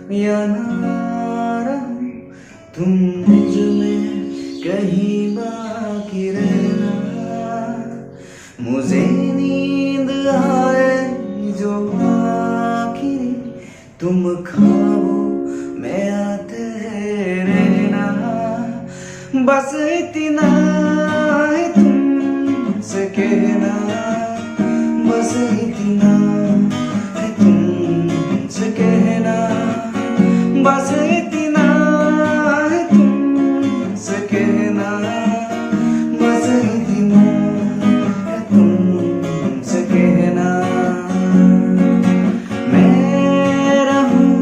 या ना रहूं, तुम मुझ में कहीं बाकी रहना। मुझे नींद आए जो आखिरी, तुम ख्वाबों में आते रहना। बस इतना है तुमसे कहना, बस इतना है तुमसे कहना, बस इतना है तुमसे कहना, बस इतना है तुमसे कहना। मैं रहूं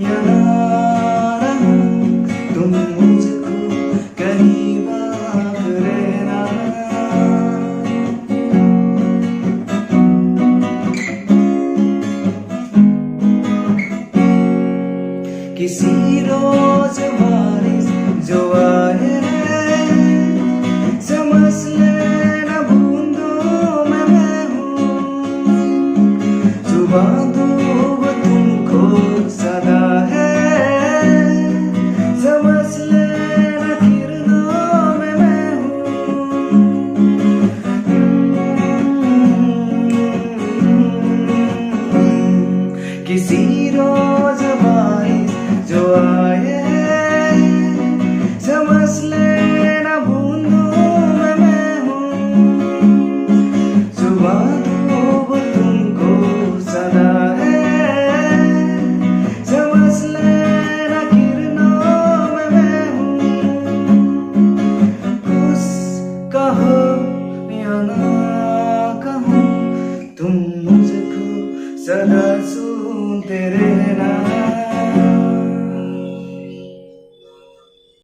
या ना रहूं, तुम मुझको कहीं बात रहना। किसी रोज बारिश जो आए, समझ लेना बूंदों में मैं हूँ। सुबह धूप तुमको सदा है, समझ लेना किरणों में मैं हूँ। किसी रोज बारिश जो आए, समझ लेना बूंदों में मैं हूँ। सुबह धूप तुमको सदा है, समझ लेना किरणों में मैं हूँ। कुछ कहो या ना कहो, तुम मुझको सदा सुनते रहना।